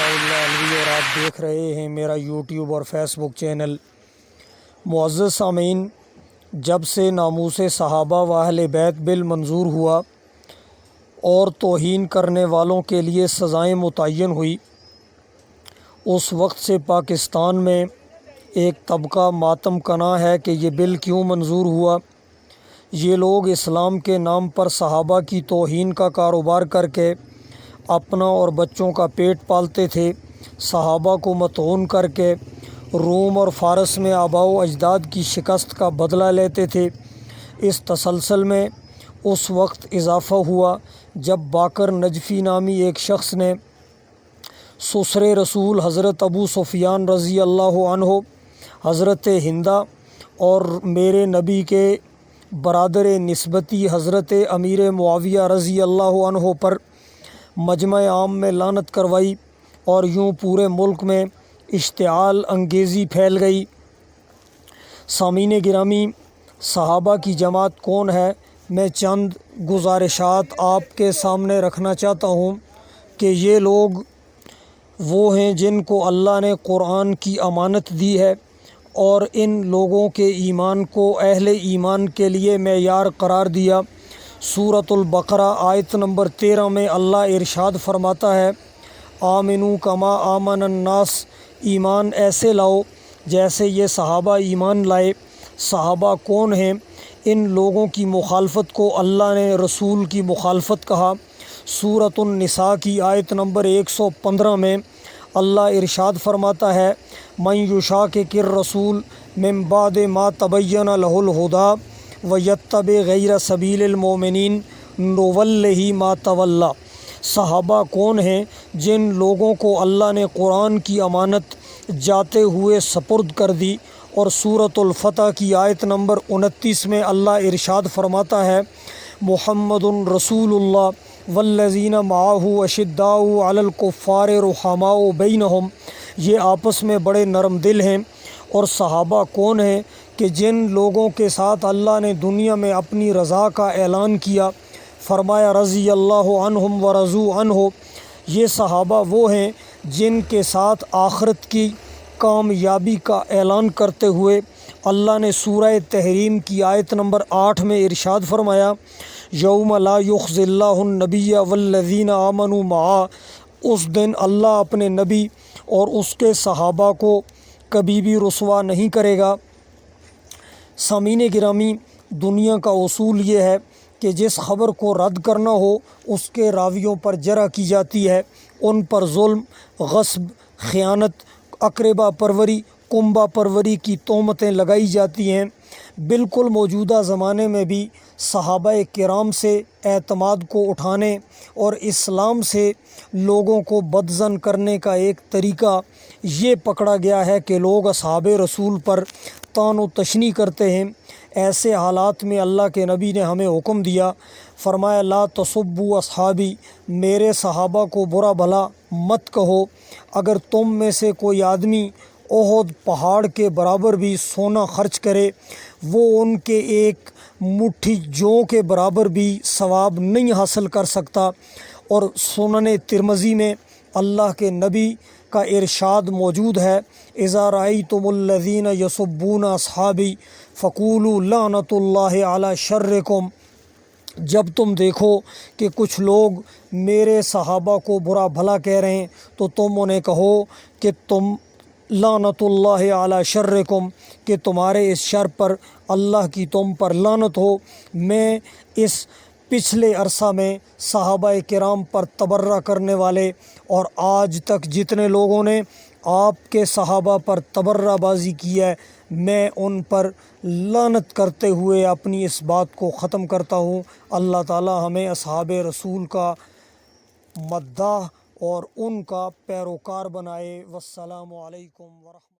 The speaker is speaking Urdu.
اللہ علوی اور آپ دیکھ رہے ہیں میرا یوٹیوب اور فیس بک چینل۔ معزز سامعین، جب سے ناموس صحابہ و اہل بیت بل منظور ہوا اور توہین کرنے والوں کے لیے سزائیں متعین ہوئی، اس وقت سے پاکستان میں ایک طبقہ ماتم کنا ہے کہ یہ بل کیوں منظور ہوا۔ یہ لوگ اسلام کے نام پر صحابہ کی توہین کا کاروبار کر کے اپنا اور بچوں کا پیٹ پالتے تھے۔ صحابہ کو مطعون کر کے روم اور فارس میں آباء و اجداد کی شکست کا بدلہ لیتے تھے۔ اس تسلسل میں اس وقت اضافہ ہوا جب باقر نجفی نامی ایک شخص نے سسر رسول حضرت ابو سفیان رضی اللہ عنہ، حضرت ہندہ اور میرے نبی کے برادر نسبتی حضرت امیر معاویہ رضی اللہ عنہ پر مجمع عام میں لعنت کروائی اور یوں پورے ملک میں اشتعال انگیزی پھیل گئی۔ سامعین گرامی، صحابہ کی جماعت کون ہے؟ میں چند گزارشات آپ کے سامنے رکھنا چاہتا ہوں کہ یہ لوگ وہ ہیں جن کو اللہ نے قرآن کی امانت دی ہے اور ان لوگوں کے ایمان کو اہل ایمان کے لیے معیار قرار دیا۔ سورۃ البقرہ آیت نمبر 13 میں اللہ ارشاد فرماتا ہے، آمنو کما آمن الناس، ایمان ایسے لاؤ جیسے یہ صحابہ ایمان لائے۔ صحابہ کون ہیں؟ ان لوگوں کی مخالفت کو اللہ نے رسول کی مخالفت کہا۔ سورۃ النساء کی آیت نمبر 115 میں اللہ ارشاد فرماتا ہے، من یشاقق الرسول من بعد ما تبین لہ الہدی ویتبع غیر سبیل المؤمنین نولہ ما تولی۔ صحابہ کون ہیں؟ جن لوگوں کو اللہ نے قرآن کی امانت جاتے ہوئے سپرد کر دی۔ اور سورۃ الفتح کی آیت نمبر 29 میں اللہ ارشاد فرماتا ہے، محمد رسول اللہ والذین معہ اشداء علی الکفار رحماء بینہم، یہ آپس میں بڑے نرم دل ہیں۔ اور صحابہ کون ہیں؟ کہ جن لوگوں کے ساتھ اللہ نے دنیا میں اپنی رضا کا اعلان کیا، فرمایا رضی اللہ عنہم ورضوا عنہ۔ یہ صحابہ وہ ہیں جن کے ساتھ آخرت کی کامیابی کا اعلان کرتے ہوئے اللہ نے سورہ تحریم کی آیت نمبر 8 میں ارشاد فرمایا، یوم لا یخزی اللہ النبی والذین آمنوا معہ، اس دن اللہ اپنے نبی اور اس کے صحابہ کو کبھی بھی رسوا نہیں کرے گا۔ سامعین گرامی، دنیا کا اصول یہ ہے کہ جس خبر کو رد کرنا ہو اس کے راویوں پر جرح کی جاتی ہے، ان پر ظلم، غصب، خیانت، اقربا پروری، کنبہ پروری کی تہمتیں لگائی جاتی ہیں۔ بالکل موجودہ زمانے میں بھی صحابہ کرام سے اعتماد کو اٹھانے اور اسلام سے لوگوں کو بدظن کرنے کا ایک طریقہ یہ پکڑا گیا ہے کہ لوگ اصحاب رسول پر طعن و تشنیع کرتے ہیں۔ ایسے حالات میں اللہ کے نبی نے ہمیں حکم دیا، فرمایا لا تسبوا اصحابی، میرے صحابہ کو برا بھلا مت کہو۔ اگر تم میں سے کوئی آدمی احد پہاڑ کے برابر بھی سونا خرچ کرے، وہ ان کے ایک مٹھی جوں کے برابر بھی ثواب نہیں حاصل کر سکتا۔ اور سنن ترمذی میں اللہ کے نبی کا ارشاد موجود ہے، اذا رأیتم الذین یسبون اصحابی فقولوا لعنۃ اللہ علی شرکم، جب تم دیکھو کہ کچھ لوگ میرے صحابہ کو برا بھلا کہہ رہے ہیں تو تم انہیں کہو کہ تم لعنۃ اللہ علی شرکم، کہ تمہارے اس شر پر اللہ کی تم پر لعنت ہو۔ میں اس پچھلے عرصہ میں صحابہ کرام پر تبرہ کرنے والے اور آج تک جتنے لوگوں نے آپ کے صحابہ پر تبرہ بازی کی ہے، میں ان پر لعنت کرتے ہوئے اپنی اس بات کو ختم کرتا ہوں۔ اللہ تعالی ہمیں اصحاب رسول کا مداح اور ان کا پیروکار بنائے۔ والسلام علیکم ورحمۃ اللہ۔